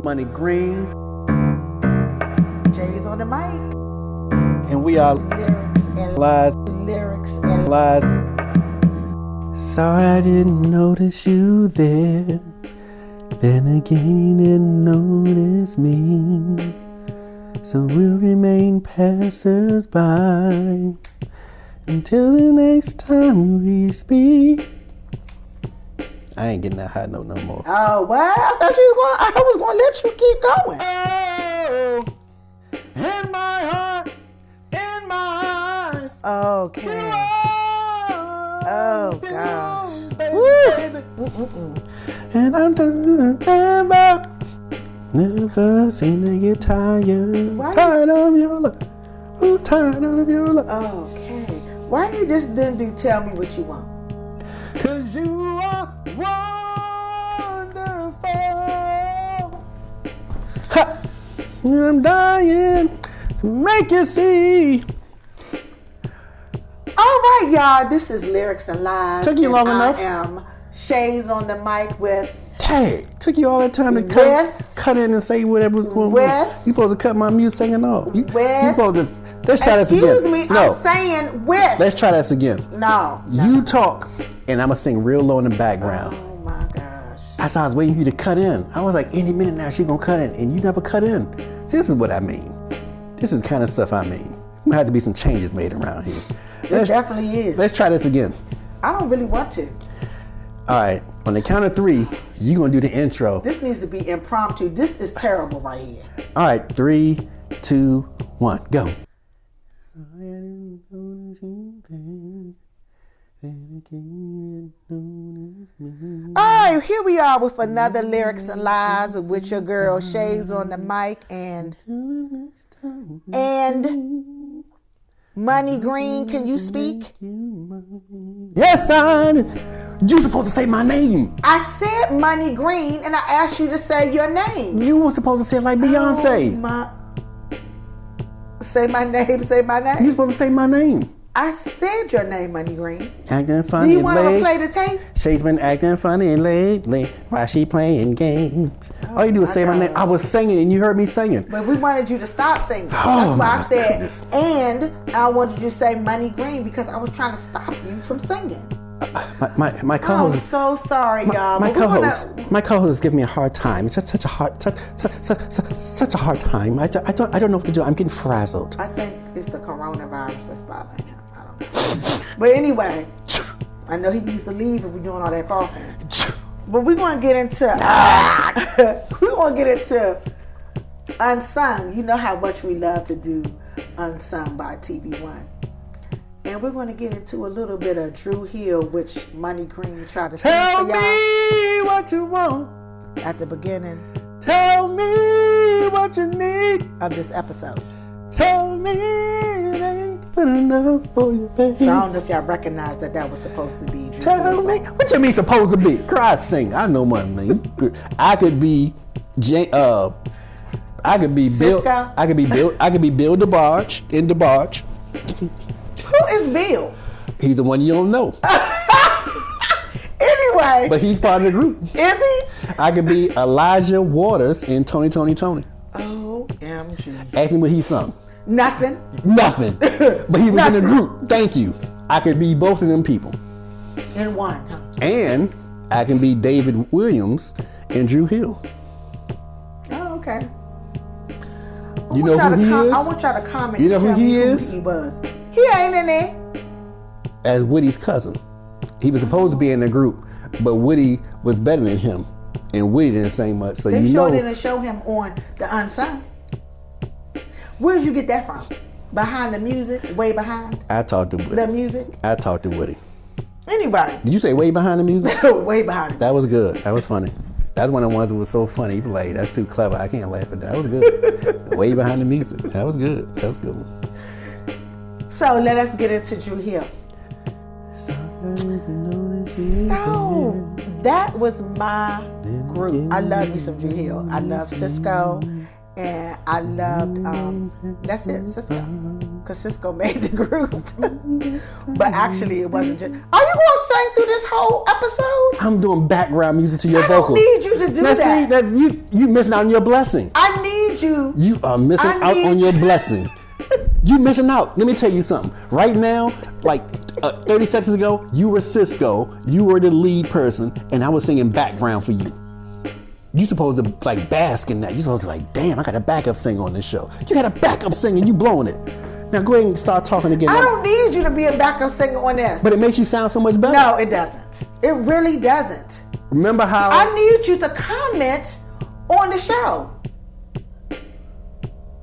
Money Green. Shayz on the mic. And we are Lyrics and lies. Lyrics and Lies. Sorry I didn't notice you there. Then again you didn't notice me. So we'll remain passers-by until the next time we speak. I ain't getting that high note no more. Oh, well, I thought I was going to let you keep going. Oh, in my heart, in my eyes. Okay. Oh, gosh. Woo. And I'm never seem to get tired. Why? Tired of your love. Ooh, tired of your love. Okay. Why you just didn't tell me what you want? 'Cause you are wonderful. Ha! I'm dying to make you see. All right, y'all. This is Lyrics and Lies. Took you long enough. I am Shayz on the mic with... Dang, took you all that time to cut in and say whatever was going on. You supposed to cut my music singing off. You supposed to... Let's try this again. Excuse me, no. I'm saying with. Let's try this again. No. You talk, and I'm going to sing real low in the background. Oh, my gosh. That's how I was waiting for you to cut in. I was like, any minute now she's going to cut in, and you never cut in. See, this is what I mean. This is the kind of stuff I mean. There have to be some changes made around here. It definitely is. Let's try this again. I don't really want to. All right. On the count of 3, you're going to do the intro. This needs to be impromptu. This is terrible right here. All right. 3, 2, 1, go. All right, here we are with another Lyrics and Lies with your girl Shayz on the mic and Money Green. Can you speak? Yes, son. You supposed to say my name. I said Money Green, and I asked you to say your name. You were supposed to say it like Beyonce. Say my name. Say my name. You supposed to say my name. I said your name, Money Green. Acting funny. Do you want to play the tape? Shay's been acting funny lately while she playing games. All you do is say my name. I was singing and you heard me singing. But we wanted you to stop singing. Oh, that's why I said, goodness. And I wanted you to say Money Green because I was trying to stop you from singing. My co-host. I'm so sorry, y'all. My co-host is giving me a hard time. It's just such a hard time. I don't know what to do. I'm getting frazzled. I think it's the coronavirus that's bothering him. I don't know. But anyway, I know he needs to leave if we're doing all that coughing. But we're going to get into Unsung. You know how much we love to do Unsung by TV1. And we're going to get into a little bit of Dru Hill, which Money Green tried to sing for y'all. Tell me what you want. At the beginning. Tell me what you need. Of this episode. Tell me it ain't good enough for you, baby. So I don't know if y'all recognize that was supposed to be Dru Tell Hill me. song. What you mean supposed to be? Cry, sing. I know my name. I could be I could be Bill. Sisqo? I could be Bill DeBarge in DeBarge. Who is Bill? He's the one you don't know. Anyway. But he's part of the group. Is he? I could be Elijah Waters in Tony. OMG. Ask me what he sung. Nothing. But he was in the group. Thank you. I could be both of them people. In one, huh? And I can be David Williams and Dru Hill. Oh, okay. You know who he is? I want y'all to comment. You know and who tell he me is? Who he was. He ain't in there. As Woody's cousin. He was supposed to be in the group, but Woody was better than him. And Woody didn't sing much, so They didn't show him on the Unsung. Where did you get that from? Behind the music? Way behind? I talked to Woody. The music? I talked to Woody. Anybody? Did you say way behind the music? Way behind it. That was good. That was funny. That's one of the ones that was so funny. You be like, that's too clever. I can't laugh at that. That was good. Way behind the music. That was good. That was a good one. So let us get into Dru Hill. So that was my group. I love me some Dru Hill. I love Sisqo, and I loved that's it, Sisqo, because Sisqo made the group. But actually, it wasn't just. Are you going to sing through this whole episode? I'm doing background music to your I vocals. don't need you to do that. See, you missing out on your blessing. I need you. You are missing out on your blessing. You missing out. Let me tell you something. Right now, like 30 seconds ago, you were Sisqo. You were the lead person, and I was singing background for you. You supposed to like bask in that. You supposed to like, damn, I got a backup singer on this show. You got a backup singer, and you blowing it. Now go ahead and start talking again. I don't need you to be a backup singer on this. But it makes you sound so much better. No, it doesn't. It really doesn't. Remember how I need you to comment on the show.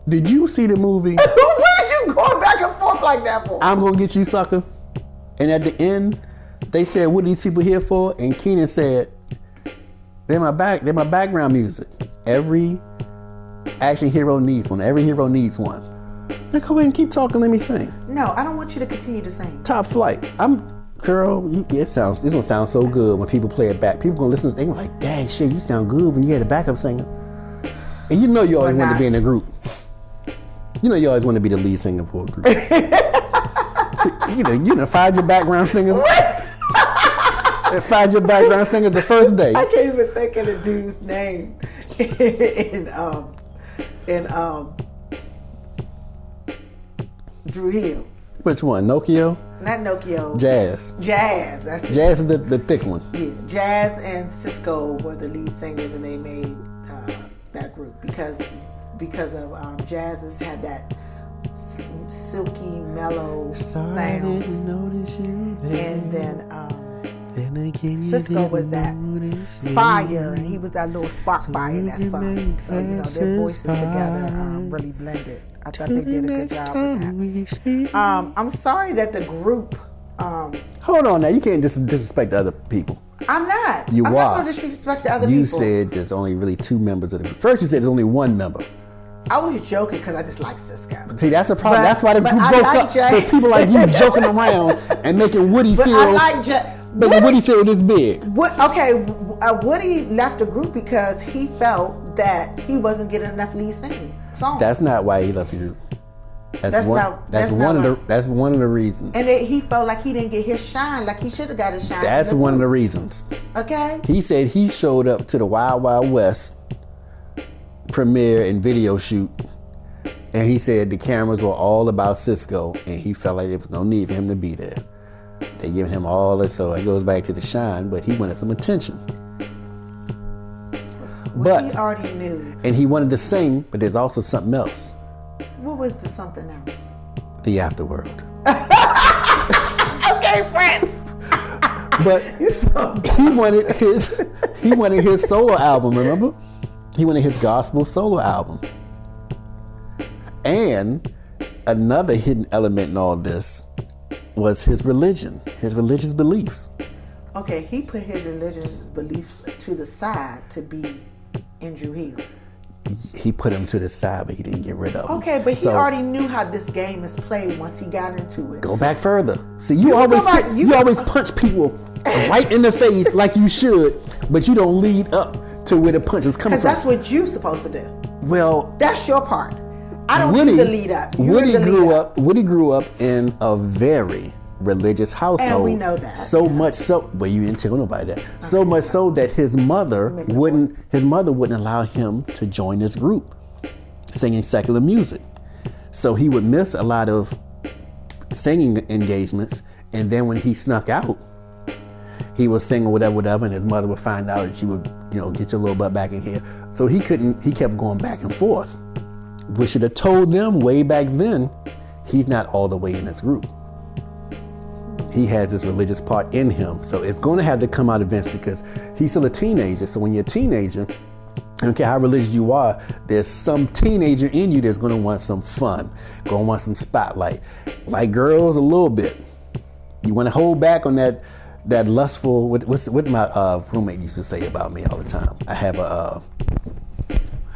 Did you see the movie? What are you going back and forth like that for? I'm gonna get you, sucker. And at the end, they said, "What are these people here for?" And Keenan said, "They're my background music. Every action hero needs one. Every hero needs one." Now go ahead and keep talking. Let me sing. No, I don't want you to continue to sing. Top Flight. This gonna sound so good when people play it back. People gonna listen. They gonna like, "Dang shit, you sound good when you had a backup singer." And you know you always wanted to be in a group. You know you always want to be the lead singer for a group. you know, find your background singers. Find your background singers the first day. I can't even think of the dude's name in Dru Hill. Which one? Nokio? Not Nokio. Jazz. Jazz. That's it. Jazz is the thick one. Yeah. Jazz and Sisqo were the lead singers, and they made that group because of Jazz's had that silky, mellow sound, and then Sisqo was that fire, and he was that little spark fire in that song. So their voices together really blended. I thought they did a good job with that. I'm sorry that the group. Hold on now, you can't disrespect the other people. I'm not. I'm not going to disrespect the other people. You said there's only really 2 members of the group. First you said there's only 1 member. I was joking because I just like Sisqo. See, that's the problem. That's why the group broke up. Because people like you joking around and making Woody feel. Making Woody feel this big. Woody left the group because he felt that he wasn't getting enough lead singing songs. That's not why he left the group. That's one of the reasons. And he felt like he didn't get his shine, like he should have got his shine. That's one of the reasons. Okay. He said he showed up to the Wild Wild West premiere and video shoot, and he said the cameras were all about Sisqo, and he felt like there was no need for him to be there. They giving him all this, so it goes back to the shine, but he wanted some attention. Well, he already knew. And he wanted to sing, but there's also something else. What was the something else? The afterworld. Okay, friends. But he wanted his solo album, remember? He wanted his gospel solo album. And another hidden element in all this was his religion, his religious beliefs. Okay, he put his religious beliefs to the side to be in Dru Hill. He put them to the side, but he didn't get rid of them. Okay, but he already knew how this game is played once he got into it. Go back further. See, you always punch people right in the face like you should, but you don't lead up to where the punch is coming from. Because that's what you're supposed to do. Well, that's your part. I don't need to lead up. Woody grew up in a very religious household. And we know that. So much so, well, you didn't tell nobody that. So much so that his mother wouldn't allow him to join this group singing secular music. So he would miss a lot of singing engagements, and then when he snuck out, he was singing whatever, and his mother would find out, and she would, get your little butt back in here. So he kept going back and forth. We should have told them way back then, he's not all the way in this group. He has this religious part in him. So it's going to have to come out eventually because he's still a teenager. So when you're a teenager, I don't care how religious you are, there's some teenager in you that's going to want some fun, going to want some spotlight. Like girls a little bit. You want to hold back on that lustful, what my roommate used to say about me all the time. I have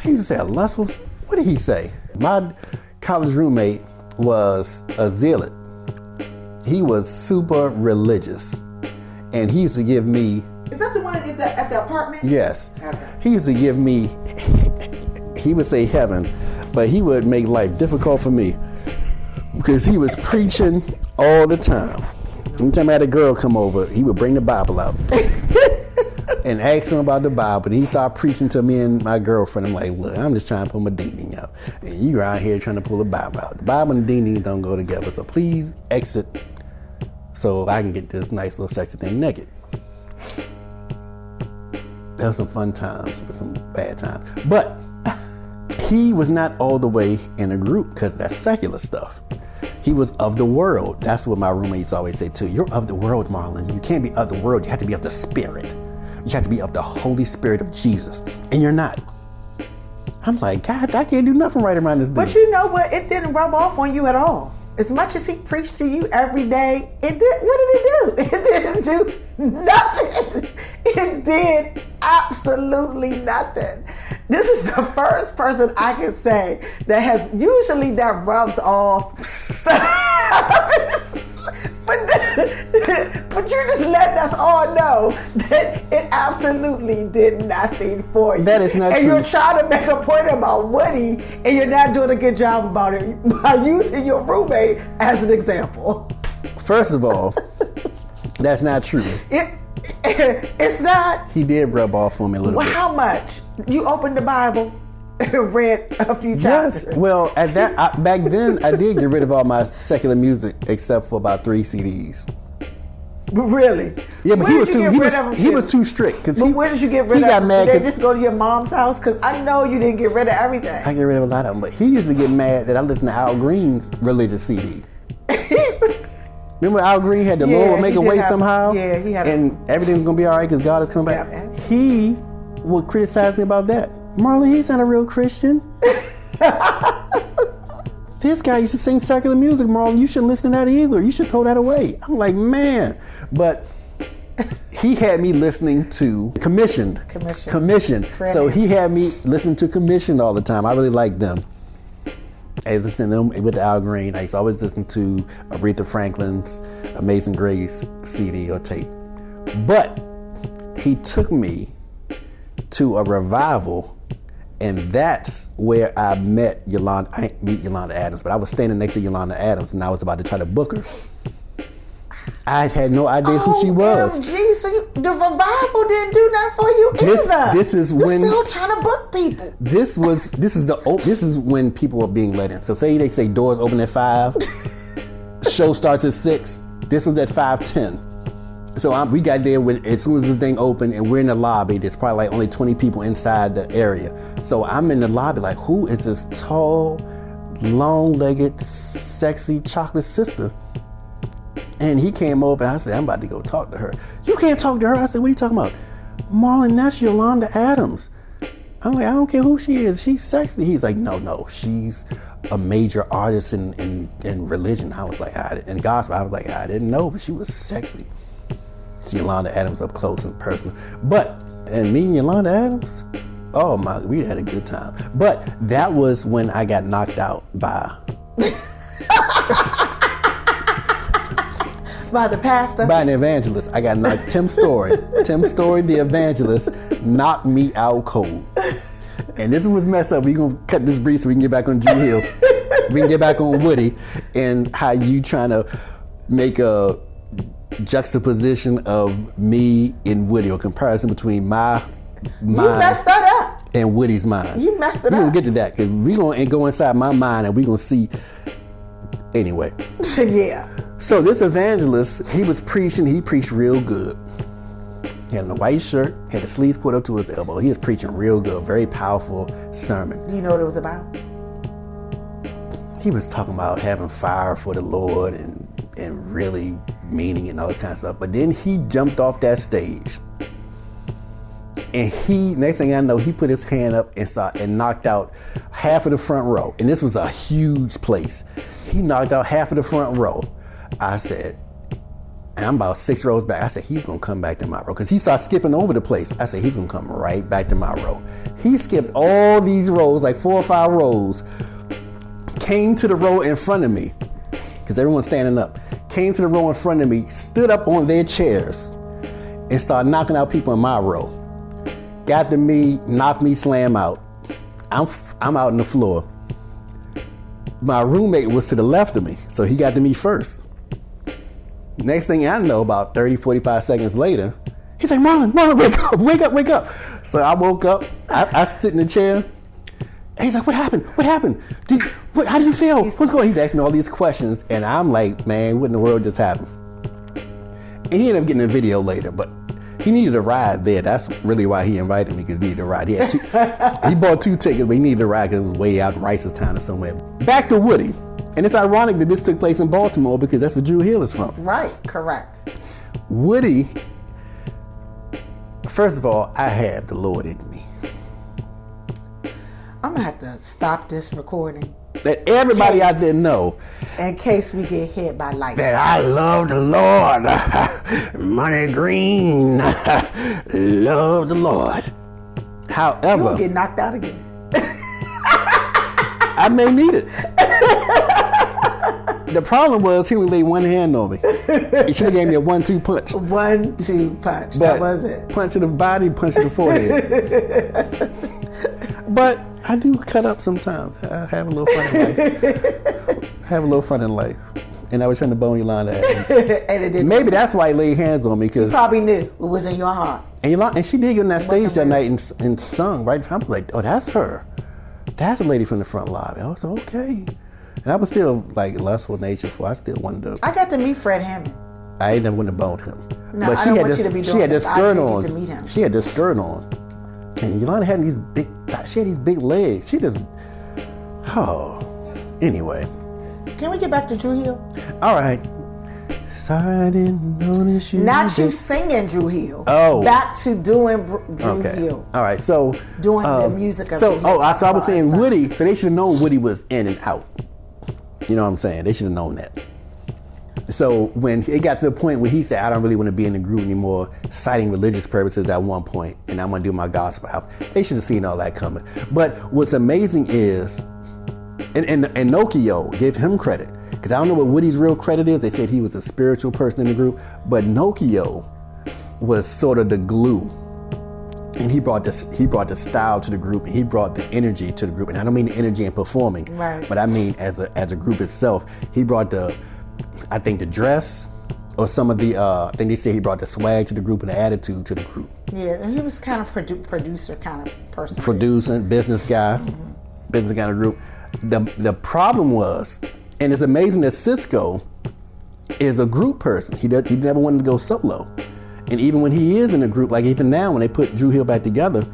he used to say a lustful, what did he say? My college roommate was a zealot. He was super religious. And he used to give me... Is that the one at the apartment? Yes. Okay. He used to give me, he would say heaven, but he would make life difficult for me. because he was preaching all the time. Anytime I had a girl come over, he would bring the Bible out and ask him about the Bible. And he started preaching to me and my girlfriend. I'm like, look, I'm just trying to pull my ding-ding out. And you're out here trying to pull the Bible out. The Bible and the ding-ding don't go together. So please exit so I can get this nice little sexy thing naked. There were some fun times, but some bad times. But he was not all the way in a group because that's secular stuff. He was of the world. That's what my roommate used to always say too. You're of the world, Marlon. You can't be of the world. You have to be of the Spirit. You have to be of the Holy Spirit of Jesus. And you're not. I'm like, God, I can't do nothing right around this dude. But you know what? It didn't rub off on you at all. As much as he preached to you every day, it did. What did it do? It didn't do nothing. It did absolutely nothing. This is the first person I can say that has, usually that rubs off. But you're just letting us all know that it absolutely did nothing for you. That is not and true. You're trying to make a point about Woody, and you're not doing a good job about it by using your roommate as an example. First of all, that's not true. It's not. He did rub off on me a little bit. How much? You opened the Bible and read a few chapters. Yes. Well, at that back then, I did get rid of all my secular music except for about 3 CDs. Really? Yeah, but he was too strict. But where did you get rid of them? Got mad. Did they just go to your mom's house? Because I know you didn't get rid of everything. I get rid of a lot of them, but he used to get mad that I listened to Al Green's religious CD. Remember Al Green had the Lord will make a way somehow? Yeah, he had. And everything's going to be all right because God is coming back. Yeah, he would criticize me about that. Marlon, he's not a real Christian. This guy used to sing secular music, Marlon. You shouldn't listen to that either. You should throw that away. I'm like, man. But he had me listening to Commissioned. So he had me listening to Commissioned all the time. I really liked them. I was listening to them with Al Green. I used to always listen to Aretha Franklin's Amazing Grace CD or tape. But he took me to a revival, and that's where I met Yolanda. I didn't meet Yolanda Adams, but I was standing next to Yolanda Adams, and I was about to try to book her. I had no idea who she was. OMG, so the revival didn't do that for you either. This is when you're still trying to book people. This is when people were being let in. So they say doors open at 5, show starts at 6. This was at 5:10. So we got there as soon as the thing opened, and we're in the lobby. There's probably like only 20 people inside the area. So I'm in the lobby like, who is this tall, long-legged, sexy chocolate sister? And he came over and I said, I'm about to go talk to her. You can't talk to her. I said, what are you talking about? Marlon, that's Yolanda Adams. I'm like, I don't care who she is. She's sexy. He's like, no, she's a major artist in religion. I was like, in gospel. I was like, I didn't know, but she was sexy. See Yolanda Adams up close and personal. And me and Yolanda Adams, oh my, we had a good time. But that was when I got knocked out by... By the pastor? By an evangelist. I got knocked. Tim Story, the evangelist, knocked me out cold. And this was messed up. We're going to cut this brief so we can get back on Dru Hill. We can get back on Woody and how you trying to make a juxtaposition of me and Woody, or comparison between my mind. You messed that up. And Woody's mind. You messed it up. We're going to get to that because we're going to go inside my mind and we're going to see. Anyway. Yeah. So this evangelist, he was preaching. He preached real good. He had on a white shirt, had the sleeves put up to his elbow. He was preaching real good, very powerful sermon. Do you know what it was about? He was talking about having fire for the Lord and really meaning it and all that kind of stuff. But then he jumped off that stage. And next thing I know, he put his hand up and knocked out half of the front row. And this was a huge place. He knocked out half of the front row. I said, and I'm about 6 rows back. I said, he's going to come back to my row. Because he started skipping over the place. I said, he's going to come right back to my row. He skipped all these rows, like 4 or 5 rows, came to the row in front of me, because everyone's standing up, came to the row in front of me, stood up on their chairs, and started knocking out people in my row. Got to me, knocked me slam out. I'm out on the floor. my roommate was to the left of me, so he got to me first. Next thing I know, about 30, 45 seconds later, he's like, Marlon, wake up. So I woke up, I sit in the chair, and he's like, what happened? How do you feel? What's going on? He's asking me all these questions, and I'm like, man, what in the world just happened? And he ended up getting a video later, but he needed a ride there. That's really why he invited me, because he needed a ride. He bought 2 tickets, but he needed a ride because it was way out in Ricestown or somewhere. Back to Woody. And it's ironic that this took place in Baltimore because that's where Dru Hill is from. Right, correct. Woody, first of all, I had the Lord in me. I'm gonna have to stop this recording. That everybody out there know. In case we get hit by lightning. That I love the Lord. Money Green. Love the Lord. However, you'll get knocked out again. I may need it. The problem was he only laid one hand on me. He should have gave me a 1-2 punch. 1-2 punch. But that was it. Punch to the body, punch to the forehead. But I do cut up sometimes. I have a little fun in life. And I was trying to bone Yolanda ass. And it didn't. Maybe that's why he laid hands on me. Cause you probably knew it was in your heart. And she did get on that stage that night and sung, right? I was like, oh, that's her. That's a lady from the front lobby. I was okay. And I was still like lustful nature for. I still wanted to. I got to meet Fred Hammond. I ain't never went to bone him. No, but I don't want you to be doing this. Skirt on. I didn't get to meet him. She had this skirt on. And Yolanda had these big legs. She just, anyway. Can we get back to Dru Hill? All right. Sorry I didn't notice you. Not you singing Dru Hill. Oh. Back to doing Dru Hill. All right, so. Doing the music of so I was saying Woody, so they should have known Woody was in and out. You know what I'm saying? They should have known that. So when it got to the point where he said, I don't really want to be in the group anymore, citing religious purposes at one point, and I'm going to do my gospel album, they should have seen all that coming. But what's amazing is, and Nokio, give him credit, because I don't know what Woody's real credit is. They said he was a spiritual person in the group, but Nokio was sort of the glue. And he brought the style to the group, and he brought the energy to the group. And I don't mean the energy in performing, right, but I mean as a group itself. He brought the dress, or some of the, I think they say he brought the swag to the group and the attitude to the group. Yeah, and he was kind of producer kind of person. Producing, business guy, business kind of group. The problem was, and it's amazing that Sisqo is a group person. He never wanted to go solo. And even when he is in a group, like even now when they put Dru Hill back together,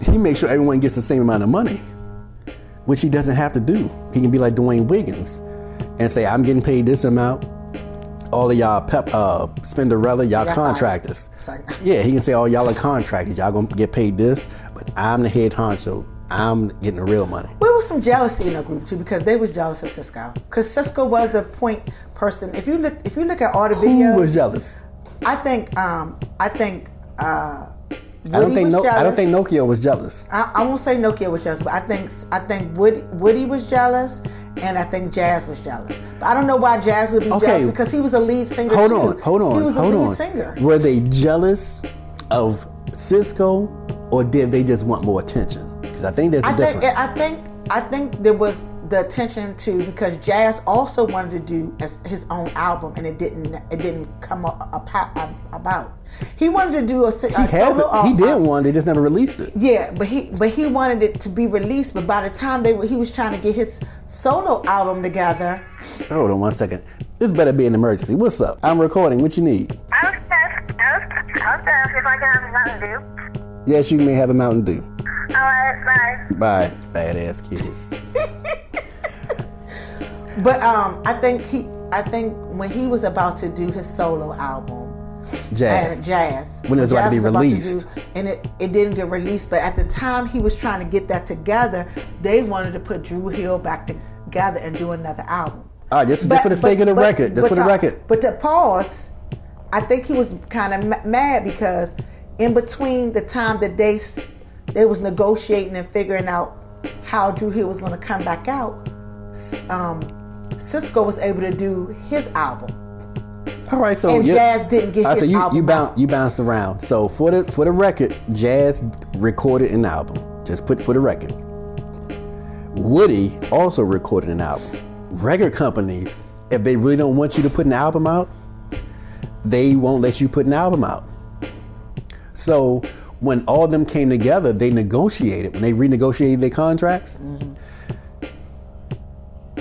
he makes sure everyone gets the same amount of money, which he doesn't have to do. He can be like Dwayne Wiggins and say, I'm getting paid this amount. All of y'all Spinderella, y'all contractors. Yeah, he can say, oh, y'all are contractors. Y'all gonna get paid this, but I'm the head honcho. I'm getting the real money. There was some jealousy in the group too, because they was jealous of Sisqo. Because Sisqo was the point person. If you look at all the videos, who was jealous? I don't think Nokio was jealous. I won't say Nokio was jealous, but I think Woody was jealous, and I think Jazz was jealous. But I don't know why Jazz would be jealous, because he was a lead singer too. Hold on. He was a lead singer. Were they jealous of Sisqo, or did they just want more attention? Because I think there's a difference. I think there was the attention to, because Jazz also wanted to do his own album, and it didn't come about. He wanted to do a solo album. He did one. They just never released it. Yeah, but he wanted it to be released. But by the time he was trying to get his solo album together. Hold on 1 second. This better be an emergency. What's up? I'm recording. What you need? I was just if I can have a Mountain Dew. Yes, you may have a Mountain Dew. All right, bye. Bye, badass kids. But I think when he was about to do his solo album, Jazz, when it was about to be released, and it didn't get released. But at the time he was trying to get that together, they wanted to put Dru Hill back together and do another album. All right, just for the sake of the record. Just for the record. But to pause, I think he was kind of mad because in between the time that they was negotiating and figuring out how Dru Hill was going to come back out, Sisqo was able to do his album. All right, so and Jazz didn't get his album. You bounced around. So for the record, Jazz recorded an album. Just put for the record. Woody also recorded an album. Record companies, if they really don't want you to put an album out, they won't let you put an album out. So when all of them came together, they negotiated. When they renegotiated their contracts,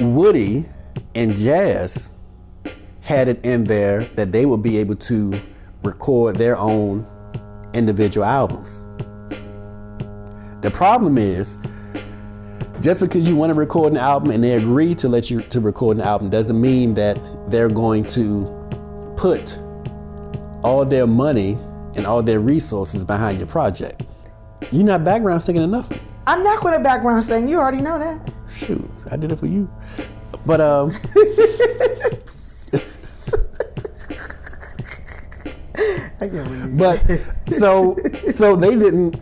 Woody and Jazz had it in there that they would be able to record their own individual albums. The problem is, just because you want to record an album and they agree to let you to record an album doesn't mean that they're going to put all their money and all their resources behind your project. You're not background singing enough. I'm not going to background sing. You already know that. Shoot, I did it for you. But but so they didn't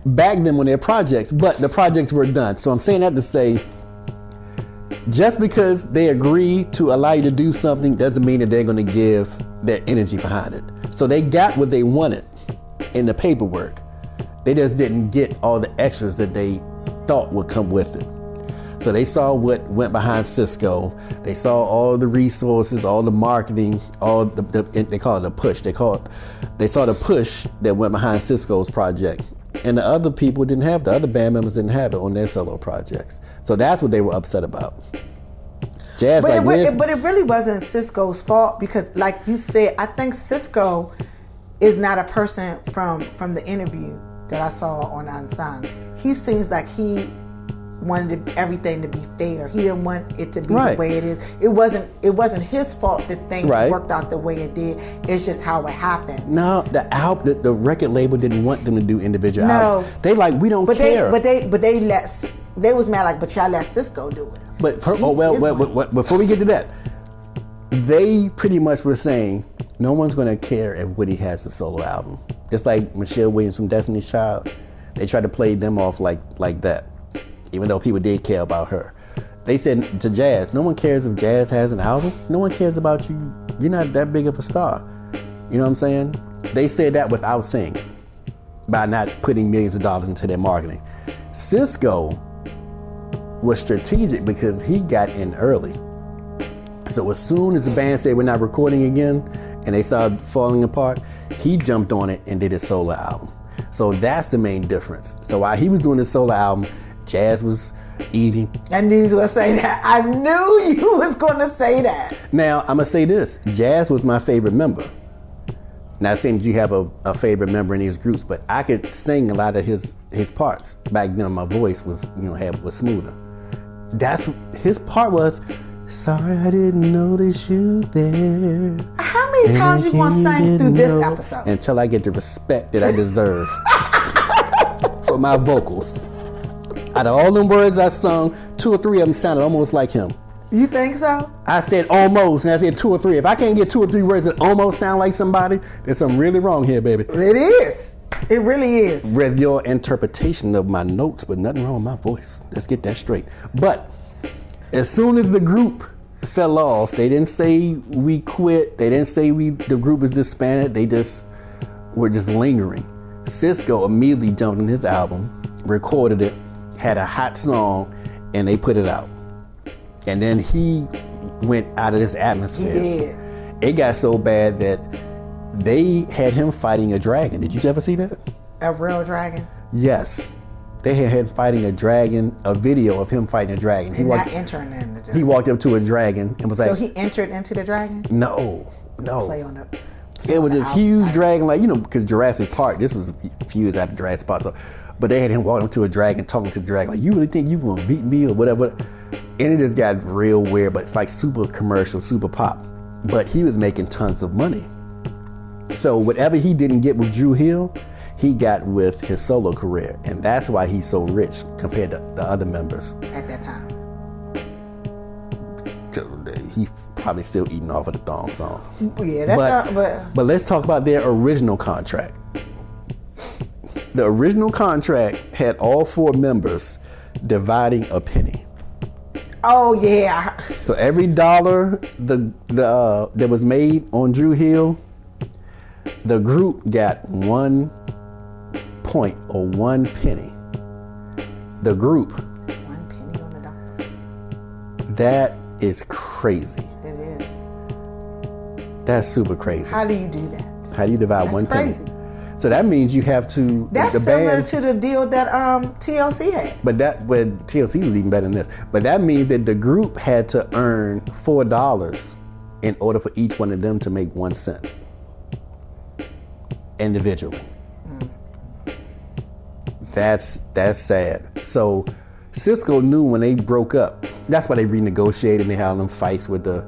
back them on their projects, but the projects were done. So I'm saying that to say, just because they agree to allow you to do something doesn't mean that they're going to give their energy behind it. So they got what they wanted in the paperwork. They just didn't get all the extras that they thought would come with it. So they saw what went behind Sisqo. They saw all the resources, all the marketing, all they call it a push. They saw the push that went behind Sisqo's project. And the other people didn't have, the other band members didn't have it on their solo projects. So that's what they were upset about. Jazz, but it really wasn't Sisqo's fault because, like you said, I think Sisqo is not a person from the interview that I saw on Unsung. He seems like he wanted everything to be fair. He didn't want it to be the way it is. It wasn't his fault that things worked out the way it did. It's just how it happened. No, the record label didn't want them to do individual albums. They we don't care. But they was mad but y'all let Sisqo do it. But before we get to that, they pretty much were saying no one's going to care if Woody has a solo album. Just like Michelle Williams from Destiny's Child, they tried to play them off like that. Even though people did care about her. They said to Jazz, no one cares if Jazz has an album. No one cares about you. You're not that big of a star. You know what I'm saying? They said that without saying it, by not putting millions of dollars into their marketing. Sisqo was strategic because he got in early. So as soon as the band said we're not recording again and they started falling apart, he jumped on it and did his solo album. So that's the main difference. So while he was doing his solo album, Jazz was eating. I knew you was going to say that. I knew you was going to say that. Now, I'm going to say this. Jazz was my favorite member. Not saying that you have a favorite member in these groups, but I could sing a lot of his parts. Back then, my voice was smoother. His part was, sorry I didn't notice you there. How many times you want to sing through this episode? Until I get the respect that I deserve for my vocals. Out of all them words I sung, 2 or 3 of them sounded almost like him. You think so? I said almost, and I said 2 or 3. If I can't get 2 or 3 words that almost sound like somebody, there's something really wrong here, baby. It is. It really is. With your interpretation of my notes, but nothing wrong with my voice. Let's get that straight. But as soon as the group fell off, they didn't say we quit. They didn't say the group was disbanded. They just were just lingering. Sisqo immediately jumped in his album, recorded it, had a hot song, and they put it out. And then he went out of this atmosphere. He did. It got so bad that they had him fighting a dragon. Did you ever see that? A real dragon? Yes. They had him fighting a dragon, a video of him fighting a dragon. He walked up to a dragon and was like... So he entered into the dragon? No. Play on it. It was this huge dragon, because Jurassic Park, this was a few years after Jurassic Park, but they had him walking up to a dragon, talking to the dragon, like, you really think you gonna beat me or whatever? And it just got real weird, but it's like super commercial, super pop. But he was making tons of money. So whatever he didn't get with Dru Hill, he got with his solo career. And that's why he's so rich compared to the other members. At that time. He probably still eating off of the Thong song. Yeah, but let's talk about their original contract. The original contract had all 4 members dividing a penny. Oh yeah. So every dollar that was made on Dru Hill, the group got 1 point or 1 penny. The group. 1 penny. That is crazy. It is. That's super crazy. How do you do that? How do you divide That's one crazy. penny? So that means you have to. That's the similar band, to the deal that TLC had. But TLC was even better than this. But that means that the group had to earn $4 in order for each one of them to make 1 cent individually. That's sad. So Sisqo knew when they broke up. That's why they renegotiated and they had them fights with the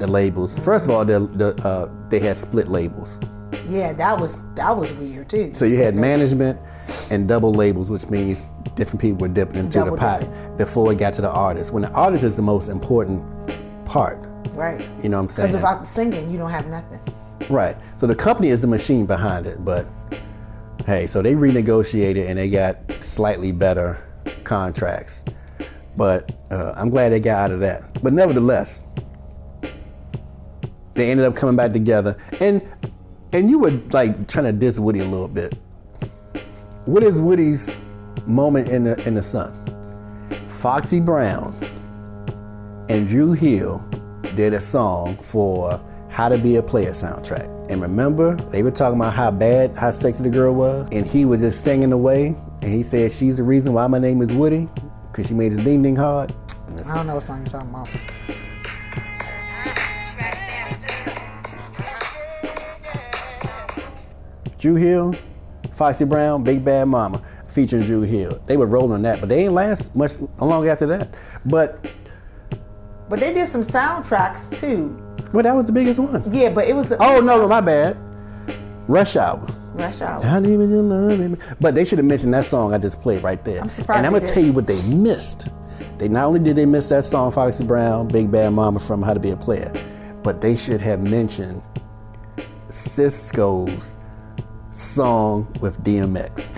labels. First of all, they had split labels. Yeah, that was weird too. So you had management and double labels, which means different people were dipping into the pot before it got to the artist. When the artist is the most important part. Right. You know what I'm saying? Because without the singing, you don't have nothing. Right. So the company is the machine behind it, but hey, so they renegotiated and they got slightly better contracts. But I'm glad they got out of that. But nevertheless, they ended up coming back together. And you were like trying to diss Woody a little bit. What is Woody's moment in the sun? Foxy Brown and Dru Hill did a song for How to Be a Player soundtrack. And remember, they were talking about how sexy the girl was, and he was just singing away, and he said, she's the reason why my name is Woody, because she made his ding ding hard. I don't know what song you're talking about. Dru Hill, Foxy Brown, Big Bad Mama, featuring Dru Hill. They were rolling that, but they ain't last much long after that. But they did some soundtracks too. Well, that was the biggest one. Yeah, but it was. No, my bad. Rush Hour. Rush Hour. I live in your love, baby. But they should have mentioned that song I just played right there. I'm surprised. And I'm gonna tell you what they missed. They not only did they miss that song, Foxy Brown, Big Bad Mama from How to Be a Player, but they should have mentioned Sisqo's song with DMX.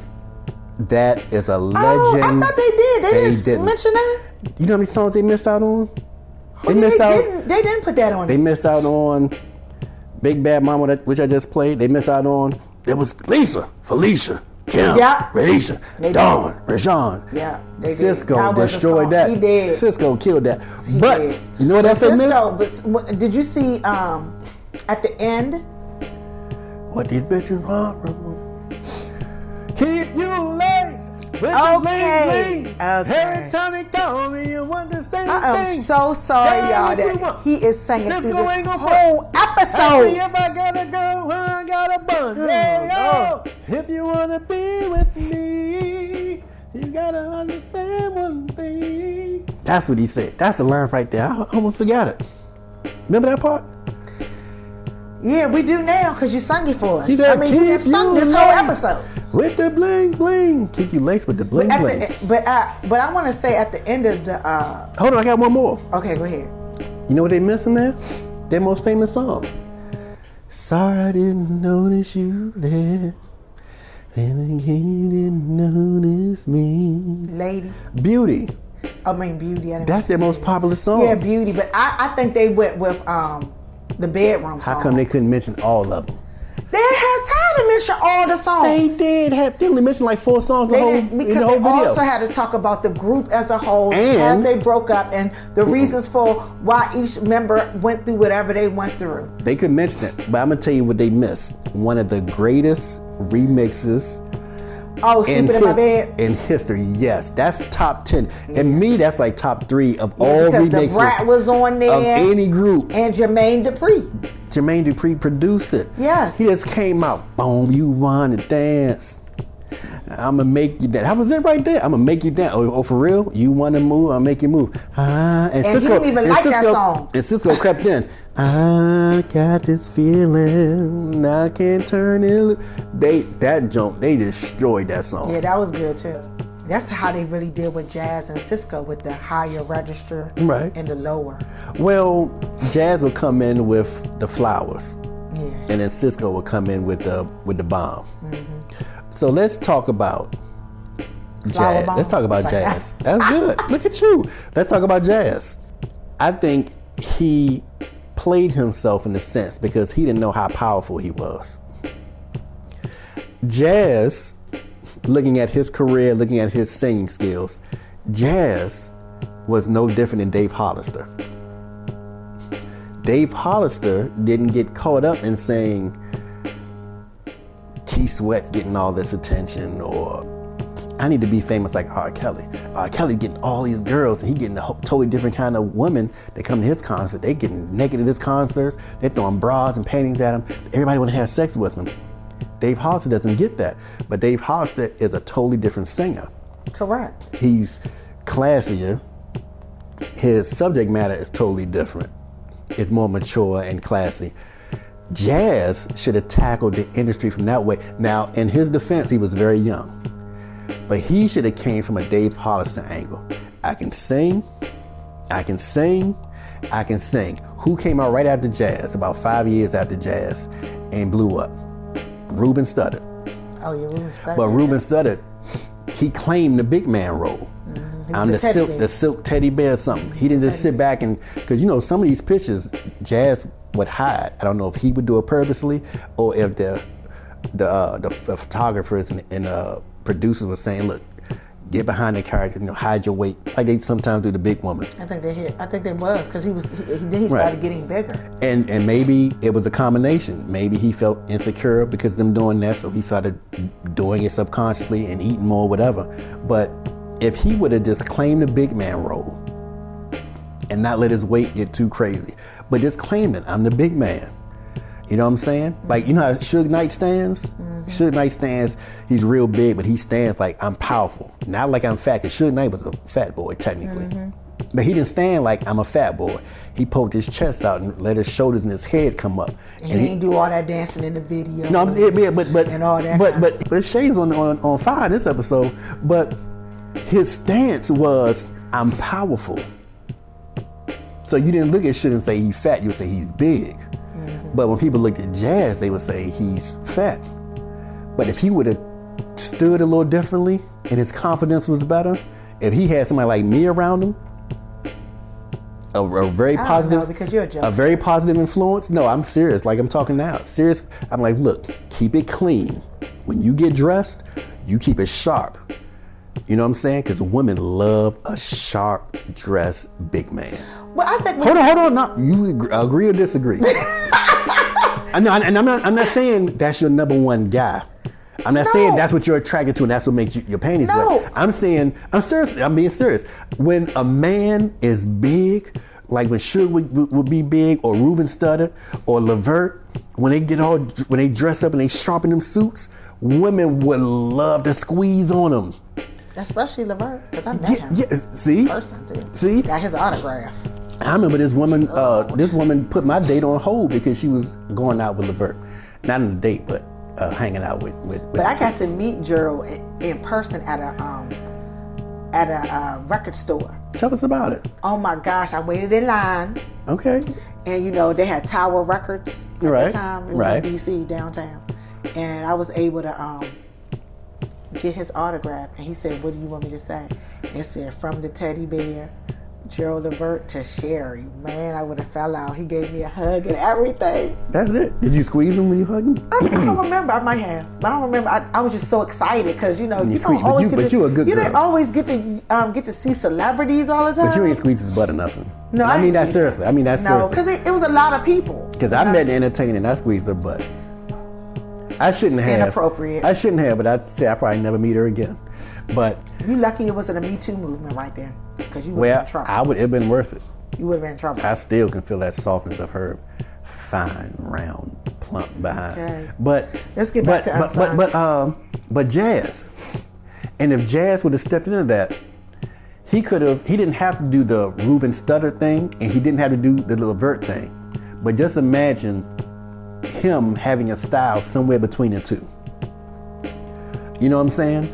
That is a legend. Oh, I thought they did. They didn't mention that. You know how many songs they missed out on? They didn't put that on. They missed out on Big Bad Mama, which I just played. They missed out on. It was Lisa, Felicia, Kim, Radisha, Dawn, Rajon. Yeah, they did. Sisqo destroyed that. He did. Sisqo killed that. He but did. You know what else they missed? But did you see at the end? What these bitches want? Keep you legs. Okay. Every time they call me, you want the same thing. I'm so sorry, y'all, that he is singing through Sisqo this ain't gonna whole episode. If I gotta go, I gotta bun. Hey, if you wanna be with me, you gotta understand one thing. That's what he said. That's the line right there. I almost forgot it. Remember that part? Yeah, we do now because you sung it for us. He said, you just sung this whole episode. With the bling bling. Keep you laced with the bling bling. But I want to say at the end of the... Hold on, I got one more. Okay, go ahead. You know what they missing there? Their most famous song. Sorry I didn't notice you there. Then again you didn't notice me. Lady. Beauty. I mean, Beauty. That's their most popular song. Yeah, Beauty. But I think they went with the bedroom song. How come they couldn't mention all of them? They didn't have time to mention all the songs. They did. They only mentioned like 4 songs in the whole video. They also had to talk about the group as a whole as they broke up and the reasons for why each member went through whatever they went through. They could mention it, but I'm going to tell you what they missed. One of the greatest remixes Sleeping in My Bed? In history, yes. That's top 10. And me, that's like top 3 of all remixes. Because the Brat was on there. Of any group. And Jermaine Dupri. Jermaine Dupri produced it. Yes. He just came out, boom, you want to dance. I'm going to make you dance. That was it right there. I'm going to make you dance. Oh, for real? You want to move? I'll make you move. And Sisqo, he didn't even like that song. And Sisqo crept in. I got this feeling I can't turn it. They destroyed that song. Yeah, that was good too. That's how they really deal with Jazz and Sisqo with the higher register and the lower. Well, Jazz would come in with the flowers. Yeah. And then Sisqo would come in with the bomb. Mm-hmm. So let's talk about Jazz. Let's talk about Jazz. That's good. Look at you. Let's talk about Jazz. I think he played himself in a sense because he didn't know how powerful he was. Jazz, looking at his career, looking at his singing skills, Jazz was no different than Dave Hollister. Dave Hollister didn't get caught up in saying Keith Sweat's getting all this attention, or I need to be famous like R. Kelly. R. Kelly getting all these girls, and he getting a totally different kind of women that come to his concert. They getting naked at his concerts. They're throwing bras and paintings at him. Everybody want to have sex with him. Dave Hollister doesn't get that, but Dave Hollister is a totally different singer. Correct. He's classier. His subject matter is totally different. It's more mature and classy. Jazz should have tackled the industry from that way. Now, in his defense, he was very young, but he should have came from a Dave Hollister angle. I can sing, I can sing, I can sing. Who came out right after Jazz, about 5 years after Jazz, and blew up? Ruben Studdard. Oh, yeah, Ruben Studdard. But Ruben Studdard, he claimed the big man role. I'm the silk teddy bear or something. He didn't just sit back and, because you know, some of these pictures, Jazz would hide. I don't know if he would do it purposely or if the photographers and producers were saying, look, get behind the character, hide your weight, like they sometimes do the big woman. I think they was, because he started getting bigger. And maybe it was a combination. Maybe he felt insecure because of them doing that, so he started doing it subconsciously and eating more, whatever. But if he would have just claimed the big man role and not let his weight get too crazy, but just claim it, I'm the big man. You know what I'm saying? Mm-hmm. Like, you know how Suge Knight stands? Mm-hmm. Suge Knight stands, he's real big, but he stands like, I'm powerful. Not like I'm fat, because Suge Knight was a fat boy, technically. Mm-hmm. But he didn't stand like, I'm a fat boy. He poked his chest out and let his shoulders and his head come up. And he didn't do all that dancing in the video. No, but and all that. But Shayz on fire this episode, but his stance was, I'm powerful. So you didn't look at Suge and say he's fat, you would say he's big. Mm-hmm. But when people looked at Jazz, they would say he's fat. But if he would have stood a little differently and his confidence was better, if he had somebody like me around him, a very positive, because you're a very positive influence. No, I'm serious. Like I'm talking now. Serious. I'm like, look, keep it clean. When you get dressed, you keep it sharp. You know what I'm saying? Because women love a sharp dressed big man. Well, I think. Hold on. No, you agree or disagree? And I'm not saying that's your number one guy. I'm not saying that's what you're attracted to and that's what makes your panties wet. I'm saying, I'm being serious. When a man is big, like when Suge would be big, or Ruben Studdard, or Levert, when they dress up and they sharpen them suits, women would love to squeeze on them. Especially Levert, because I met him. Yeah, see? In person, too. See? Got his autograph. I remember this woman. This woman put my date on hold because she was going out with Levert, not on a date, but hanging out with. But I got to meet Gerald in person at a record store. Tell us about it. Oh my gosh! I waited in line. Okay. And they had Tower Records at that time. It was in DC downtown, and I was able to get his autograph. And he said, "What do you want me to say?" It said, "From the teddy bear, Gerald Levert to Sherry." Man, I would have fell out. He gave me a hug and everything. That's it. Did you squeeze him when you hugged him? I don't remember. I might have, but I don't remember. I was just so excited because you don't always you a good girl. You don't always get to see celebrities all the time. But you ain't squeezed his butt or nothing. No, I mean that seriously. No, because it was a lot of people. Because I met an entertainer and I squeezed her butt. I shouldn't have. Inappropriate. I shouldn't have, but I'd say I probably never meet her again. But you lucky it wasn't a Me Too movement right there, because you would have been in trouble. I would have been worth it. You would have been in trouble. I still can feel that softness of her fine, round, plump behind. Okay. But let's get back to Unsigned. But Jazz, and if Jazz would have stepped into that, he didn't have to do the Ruben Studdard thing, and he didn't have to do the Levert thing. But just imagine him having a style somewhere between the two. You know what I'm saying?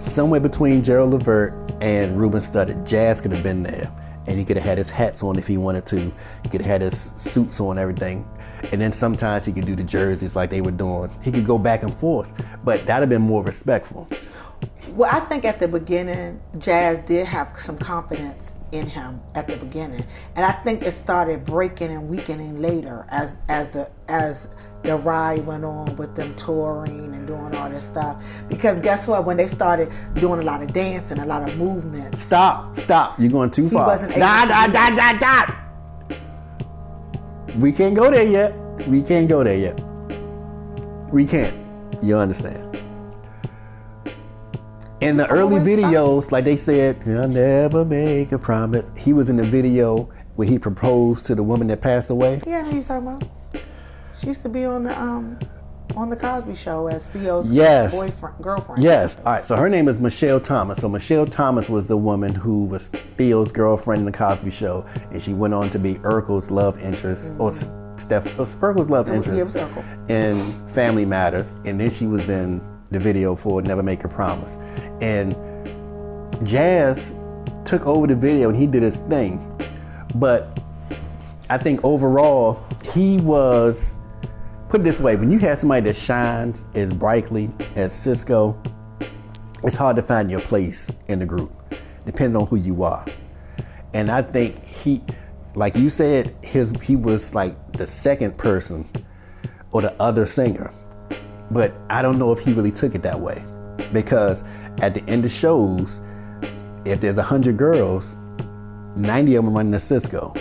Somewhere between Gerald Levert and Ruben Studdard, Jazz could have been there. And he could have had his hats on if he wanted to. He could have had his suits on and everything. And then sometimes he could do the jerseys like they were doing. He could go back and forth. But that'd have been more respectful. Well, I think at the beginning, Jazz did have some confidence in him at the beginning, and I think it started breaking and weakening later as the ride went on with them touring and doing all this stuff. Because guess what? When they started doing a lot of dancing, a lot of movement. Stop! You're going too far. He wasn't able Stop! We can't go there yet. We can't. You understand? In the early videos, like they said, I'll never make a promise. He was in the video where he proposed to the woman that passed away. Yeah, I know who you're talking about. She used to be on the Cosby Show as Theo's girlfriend. Yes. All right. So her name is Michelle Thomas. So Michelle Thomas was the woman who was Theo's girlfriend in the Cosby Show, and she went on to be Urkel's love interest, or Urkel's love interest in Family Matters, and then she was in the video for Never Make a Promise. And Jazz took over the video and he did his thing. But I think overall, he was, put it this way, when you have somebody that shines as brightly as Sisqo, it's hard to find your place in the group, depending on who you are. And I think he, like you said, he was like the second person or the other singer. But I don't know if he really took it that way, because at the end of shows, if there's 100 girls, 90 of them running to Sisqo.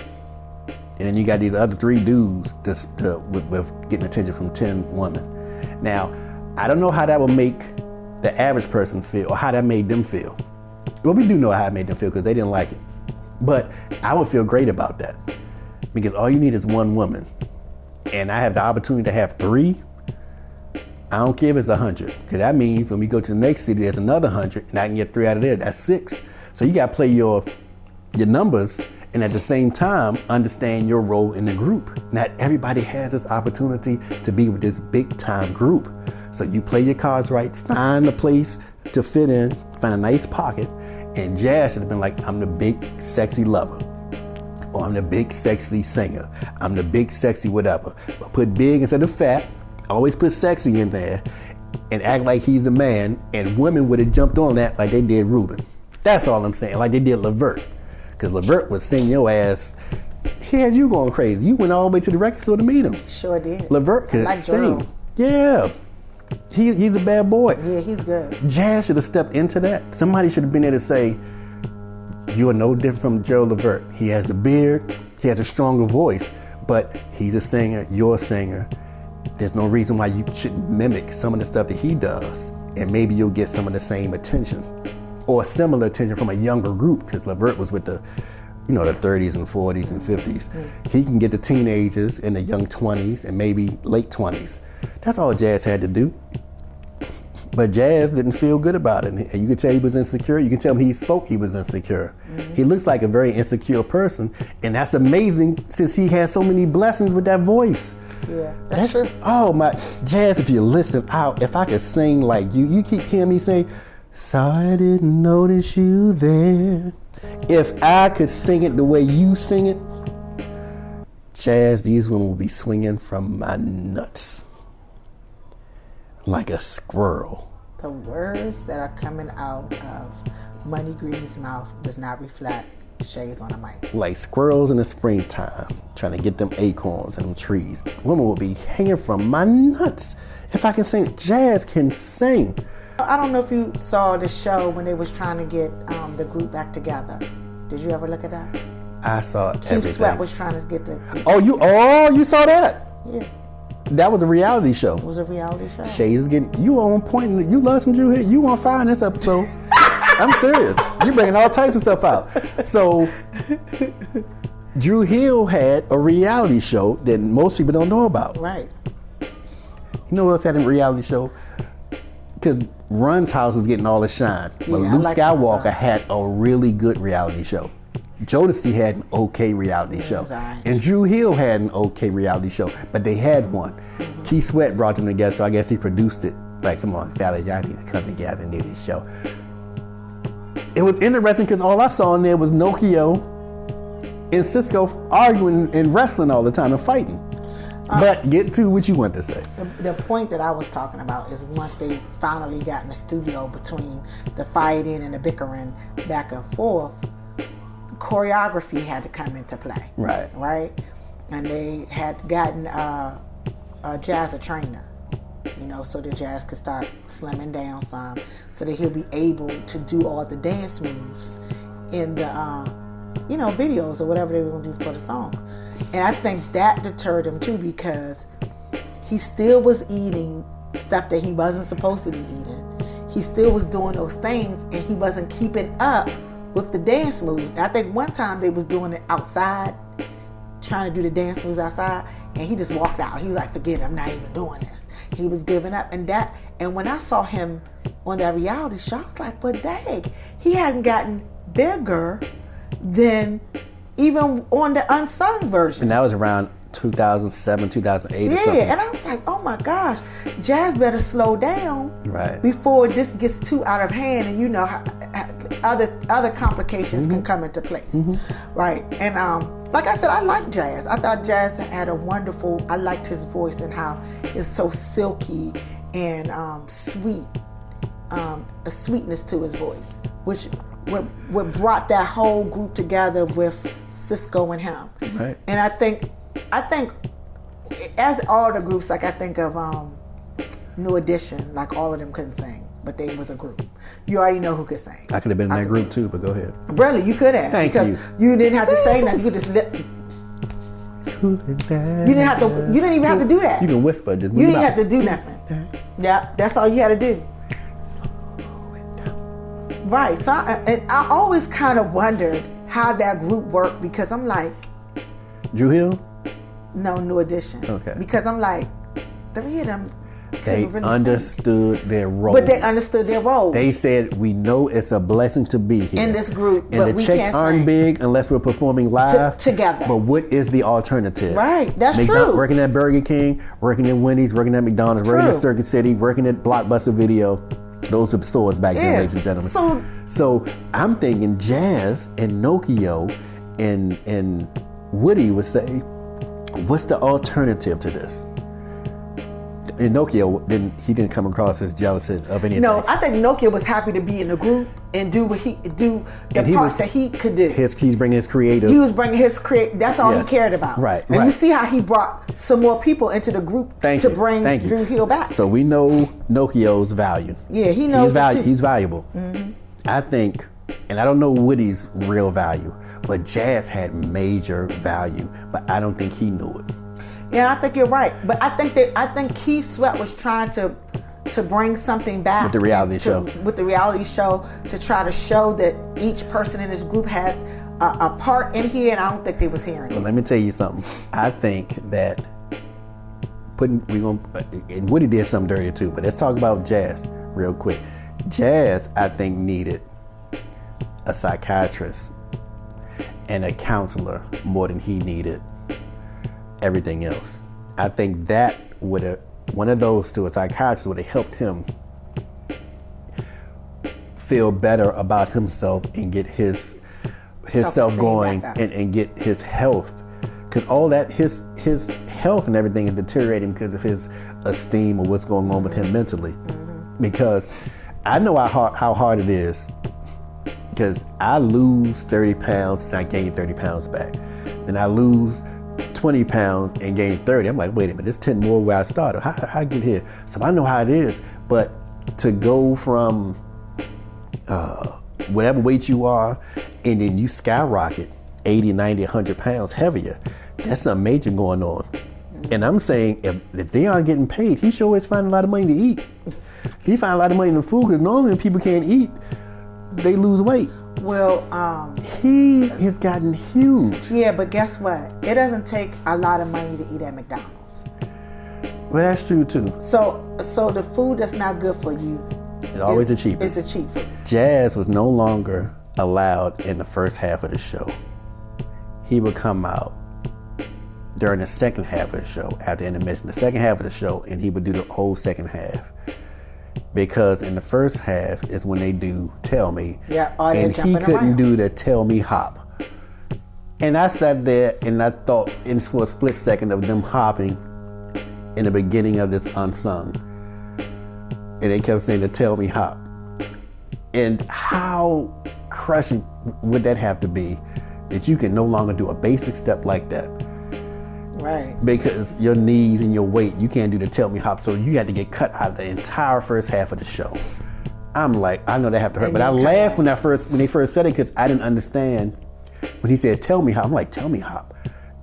And then you got these other 3 dudes with getting attention from 10 women. Now, I don't know how that will make the average person feel, or how that made them feel. Well, we do know how it made them feel because they didn't like it. But I would feel great about that, because all you need is 1 woman. And I have the opportunity to have 3. I don't care if it's 100, because that means when we go to the next city, there's another 100, and I can get 3 out of there. That's 6. So you got to play your numbers, and at the same time, understand your role in the group. Not everybody has this opportunity to be with this big time group. So you play your cards right, find a place to fit in, find a nice pocket, and Jazz should have been like, I'm the big sexy lover, or I'm the big sexy singer, I'm the big sexy whatever. But put big instead of fat. Always put sexy in there and act like he's the man, and women would have jumped on that like they did Ruben. That's all I'm saying, like they did Levert. Because Levert was singing your ass. He had you going crazy. You went all the way to the record store to meet him. Sure did. Levert could like sing. Dru. Yeah. He's a bad boy. Yeah, he's good. Jazz should have stepped into that. Somebody should have been there to say, you are no different from Gerald Levert. He has the beard, he has a stronger voice, but he's a singer, you're a singer. There's no reason why you shouldn't mimic some of the stuff that he does, and maybe you'll get some of the same attention or similar attention from a younger group, because Levert was with the 30s and 40s and 50s. He can get the teenagers in the young 20s and maybe late 20s. That's all Jazz had to do. But Jazz didn't feel good about it. And you could tell he was insecure. You can tell when he spoke he was insecure. He looks like a very insecure person, and that's amazing since he has so many blessings with that voice. Yeah, that's true. Oh my, Jazz, if you listen out, if I could sing like you keep hearing me say, sorry I didn't notice you there. If I could sing it the way you sing it, Jazz, these women will be swinging from my nuts like a squirrel. The words that are coming out of Money Green's mouth does not reflect Shayz on the mic. Like squirrels in the springtime, trying to get them acorns and them trees. Women will be hanging from my nuts. If I can sing, Jazz can sing. I don't know if you saw the show when they was trying to get the group back together. Did you ever look at that? I saw everything. Keith Sweat was trying to get the... you saw that? Yeah. That was a reality show. It was a reality show. Shayz is getting, you on point, you love some Dru Hill, you on fire in this episode. I'm serious. You bringing all types of stuff out. So, Dru Hill had a reality show that most people don't know about. Right. You know what else had a reality show? Because Run's house was getting all the shine. But Luke Skywalker had a really good reality show. Jodeci had an okay reality show. And Dru Hill had an okay reality show. But they had one. Keith Sweat brought them together, so I guess he produced it. Like, come on, fellas, y'all need to come together and do this show. It was interesting because all I saw in there was Nokio and Sisqo arguing and wrestling all the time and fighting. But get to what you want to say. The point that I was talking about is once they finally got in the studio between the fighting and the bickering back and forth, choreography had to come into play. Right? And they had gotten Jazz a trainer, so that Jazz could start slimming down some, so that he'll be able to do all the dance moves in the, videos or whatever they were going to do for the songs. And I think that deterred him too, because he still was eating stuff that he wasn't supposed to be eating. He still was doing those things, and he wasn't keeping up with the dance moves. And I think one time they was doing it outside, trying to do the dance moves outside, and he just walked out. He was like, forget it, I'm not even doing this. He was giving up. And when I saw him on that reality show, I was like, but dang, he hadn't gotten bigger than even on the Unsung version. And that was around 2007, 2008 or something. Yeah, and I was like, oh my gosh, Jazz better slow down right before this gets too out of hand, and how other complications can come into place. Right? And like I said, I like Jazz. I thought Jazz had I liked his voice and how it's so silky and sweet, a sweetness to his voice, which what brought that whole group together with Sisqo and him. Right. And I think as all the groups, like I think of New Edition, like all of them couldn't sing, but they was a group. You already know who could sing. I could have been in that group too, but go ahead. Really, you could have. Thank you. You didn't have to say nothing. You could just You didn't even have to do that. You can whisper. Just you didn't have to do nothing. Yeah, that's all you had to do. Right. So I always kind of wondered how that group worked, because I'm like, Dru Hill? No, New Edition. Okay. Because I'm like, three of them they really understood their roles. But they understood their roles. They said, we know it's a blessing to be here in this group, and the checks aren't big unless we're performing live together. But what is the alternative? Right, that's true. Working at Burger King, working at Wendy's, working at McDonald's, working at Circuit City, working at Blockbuster Video. Those are stores back then, ladies and gentlemen. So I'm thinking Jazz and Nokio and Woody would say, what's the alternative to this? And Nokio didn't come across as jealous of anything. No, I think Nokio was happy to be in the group and do what he parts that he could do. He's bringing his creative. He was bringing his creative. That's all he cared about. Right. And you see how he brought some more people into the group to bring Dru Hill back. So we know Nokio's value. Yeah, he knows he's valuable. Mm-hmm. I think, and I don't know Woody's real value, but Jazz had major value, but I don't think he knew it. Yeah, I think you're right. But I think Keith Sweat was trying to bring something back with the reality show to try to show that each person in this group has a part in here, and I don't think they was hearing it. Well, let me tell you something. I think that and Woody did something dirty too, but let's talk about Jazz real quick. Jazz, I think, needed a psychiatrist and a counselor more than he needed everything else. I think that one of those to a psychiatrist would have helped him feel better about himself and get his self going and get his health, because all that his health and everything is deteriorating because of his esteem or what's going on with him mentally. Mm-hmm. Because I know how hard it is, because I lose 30 pounds and I gain 30 pounds back. Then I lose 20 pounds and gain 30. I'm like, wait a minute, there's 10 more where I started. How I get here? So I know how it is. But to go from whatever weight you are and then you skyrocket 80, 90, 100 pounds heavier, that's something major going on. And I'm saying, if they aren't getting paid, he sure is finding a lot of money to eat. He find a lot of money in the food, because normally when people can't eat, they lose weight. Well, he has gotten huge. Yeah, but guess what? It doesn't take a lot of money to eat at McDonald's. Well, that's true too. So the food that's not good for you is always the cheapest. It's the cheap food. Jazz was no longer allowed in the first half of the show. He would come out during the second half of the show, after intermission, the second half of the show, and he would do the whole second half. Because in the first half is when they do Tell Me. Yeah, and he couldn't do the Tell Me hop. And I sat there and I thought, for a split second of them hopping, in the beginning of this Unsung. And they kept saying to tell me hop. And how crushing would that have to be that you can no longer do a basic step like that? Right. Because your knees and your weight, you can't do the tell me hop. So you had to get cut out of the entire first half of the show. I'm like, I know that have to hurt, but I laughed when they first said it because I didn't understand when he said tell me hop. I'm like, tell me hop.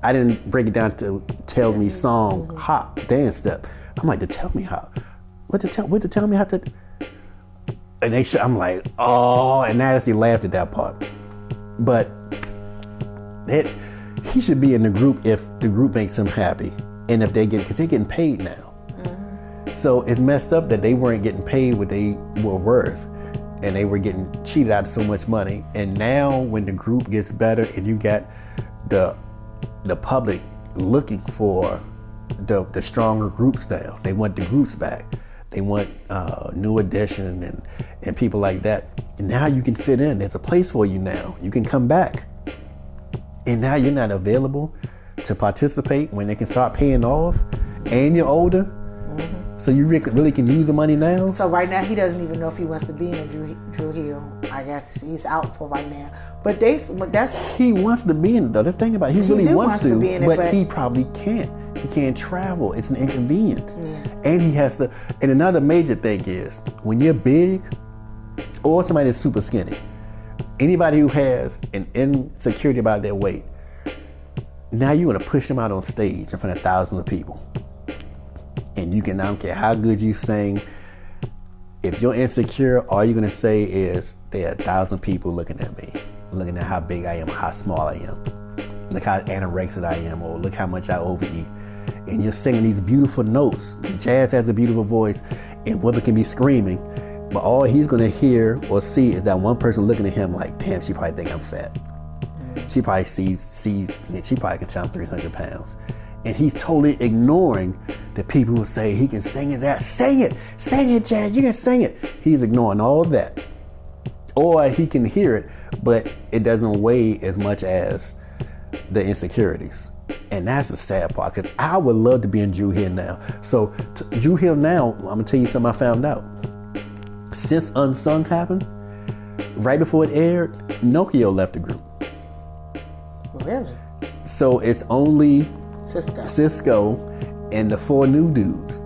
I didn't break it down to tell me song, hop, dance step. I'm like, the tell me hop. What the tell me hop? And I'm like, oh, and I actually laughed at that part. But he should be in the group if the group makes him happy. And if because they're getting paid now. So it's messed up that they weren't getting paid what they were worth. And they were getting cheated out of so much money. And now when the group gets better and you got the public looking for the stronger groups now. They want the groups back. They want New Edition and people like that. And now you can fit in. There's a place for you now. You can come back. And now you're not available to participate when they can start paying off and you're older. So you really can use the money now? So right now he doesn't even know if he wants to be in the Dru Hill. I guess he's out for right now. But that's... He wants to be in it though. That's the thing about it. He really wants to be in it, but he probably can't. He can't travel. It's an inconvenience. Yeah. And he has to... And another major thing is, when you're big or somebody that's super skinny, anybody who has an insecurity about their weight, now you're going to push them out on stage in front of thousands of people. And I don't care how good you sing, if you're insecure, all you're going to say is, there are 1,000 people looking at me, looking at how big I am, how small I am. Look how anorexic I am, or look how much I overeat. And you're singing these beautiful notes. Jazz has a beautiful voice, and women can be screaming, but all he's going to hear or see is that one person looking at him like, damn, she probably think I'm fat. She probably she probably can tell I'm 300 pounds. And he's totally ignoring the people who say he can sing his ass. Sing it, Jazz, you can sing it. He's ignoring all that. Or he can hear it, but it doesn't weigh as much as the insecurities. And that's the sad part, because I would love to be in Dru Hill now. So Dru Hill now, I'm gonna tell you something I found out. Since Unsung happened, right before it aired, Nokio left the group. Really? So it's only Sisqo and the 4 new dudes,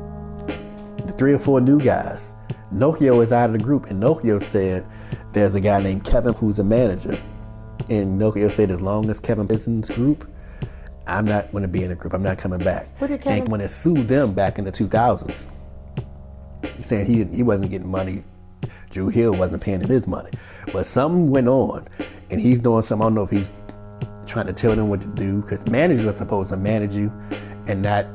the 3 or 4 new guys. Nokio is out of the group, and Nokio said there's a guy named Kevin who's a manager, and Nokio said as long as Kevin is in this group, I'm not going to be in the group. I'm not coming back. And when they sued them back in the 2000s, he's saying he wasn't getting money. Dru Hill wasn't paying him his money, but something went on, and he's doing something. I don't know if he's trying to tell them what to do, because managers are supposed to manage you and not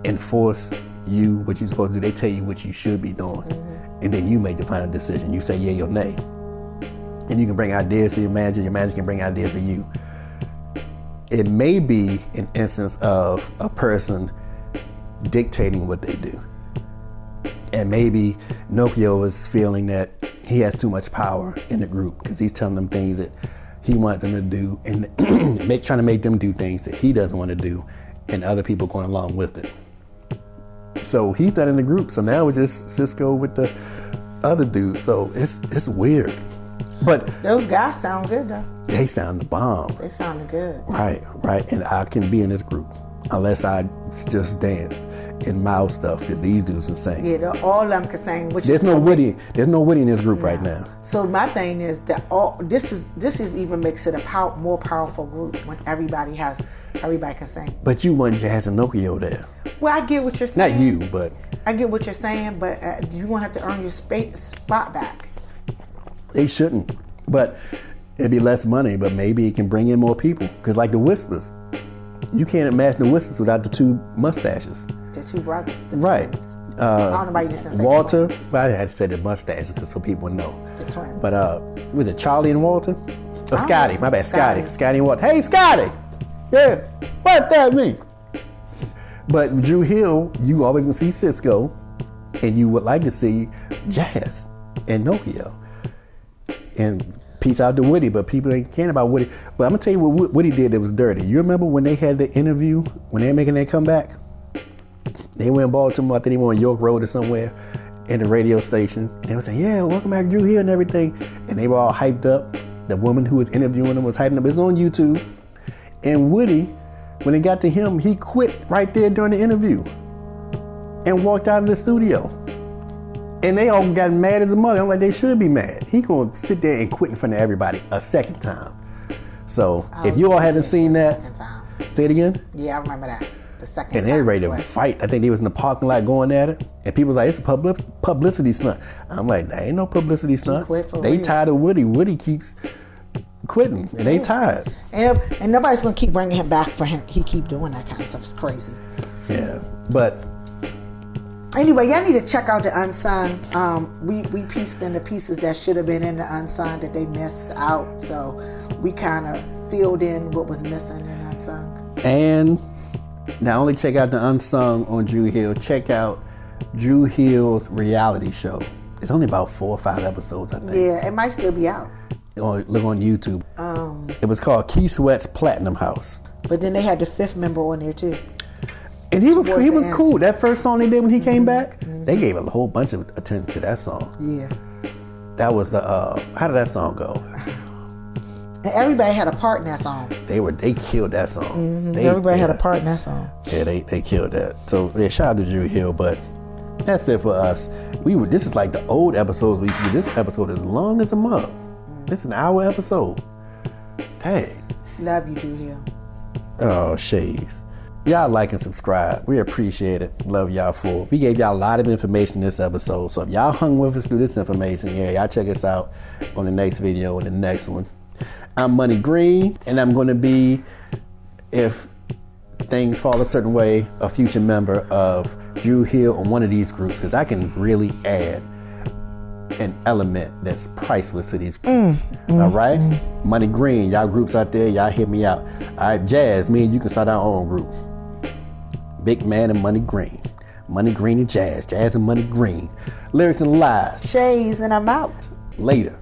enforce you what you're supposed to do. They tell you what you should be doing, and then you make the final decision. You say yay or nay, and you can bring ideas to your manager can bring ideas to you. It may be an instance of a person dictating what they do, and maybe Nokio is feeling that he has too much power in the group because he's telling them things that he wants them to do, and trying to make them do things that he doesn't want to do, and other people going along with it. So he's not in the group. So now it's just Sisqo with the other dude. So it's weird. But those guys sound good though. They sound the bomb. They sounded good. Right. And I can be in this group unless I just dance and mouth stuff, because these dudes are saying. Yeah, all of them can sing. There's no Woody in this group right now. So my thing is that this is even makes it a more powerful group when everybody can sing. But you want Jazz and Nokio there. Well, I get what you're saying. Not you, but I get what you're saying. But you won't have to earn your spot back. They shouldn't. But it'd be less money. But maybe it can bring in more people. Because like the Whispers, you can't imagine the Whispers without the 2 mustaches. The 2 brothers. The right. Twins. I don't know why you just didn't say Walter. twins. Well, I had to say the mustaches so people know. The twins. But was it Charlie and Walter? Or Scotty? My bad. Scotty and Walter. Hey, Scotty. Yeah. What that mean? But Dru Hill, you always gonna see Sisqo, and you would like to see Jazz and Nokio. And peace out to Woody, but people ain't caring about Woody. But I'm gonna tell you what Woody did that was dirty. You remember when they had the interview, when they were making their comeback? They were in Baltimore. I think they were on York Road or somewhere in the radio station. And they were saying, yeah, welcome back, Dru Hill and everything. And they were all hyped up. The woman who was interviewing them was hyping up. It's on YouTube. And Woody, when it got to him, he quit right there during the interview and walked out of the studio. And they all got mad as a mug. I'm like, they should be mad. He gonna sit there and quit in front of everybody a second time. So if you all haven't seen that, say it again. Yeah, I remember that. The second and they're ready to fight. I think they was in the parking lot going at it. And people was like, it's a publicity stunt. I'm like, there ain't no publicity stunt. They tired of Woody. Woody keeps quitting and they tired. And nobody's gonna keep bringing him back for him. He keep doing that kind of stuff. It's crazy. Yeah, but anyway, y'all need to check out the Unsung. We pieced in the pieces that should have been in the Unsung that they missed out. So we kind of filled in what was missing in Unsung. And not only check out the Unsung on Dru Hill, check out Dru Hill's reality show. It's only about 4 or 5 episodes, I think. Yeah, it might still be out. Look on YouTube. It was called Key Sweat's Platinum House. But then they had the 5th member on there too. And he was cool. That first song they did when he came back, they gave a whole bunch of attention to that song. Yeah. That was the how did that song go? And everybody had a part in that song. They killed that song. Everybody had a part in that song. Yeah, they killed that. So yeah, shout out to Dru Hill, but that's it for us. This is like the old episodes we used to do. This episode is long as a mug. This is an hour episode. Dang. Love you, Dru Hill. Oh, Shayz. Y'all like and subscribe. We appreciate it. Love y'all for it. We gave y'all a lot of information this episode. So if y'all hung with us through this information, yeah, y'all check us out on the next video and the next one. I'm Money Green, and I'm going to be, if things fall a certain way, a future member of Dru Hill on one of these groups, because I can really add an element that's priceless to these groups. All right? Money Green, y'all groups out there, y'all hit me out. All right, Jazz, me and you can start our own group. Big Man and Money Green. Money Green and Jazz. Jazz and Money Green. Lyrics and Lies. Shayz, and I'm out. Later.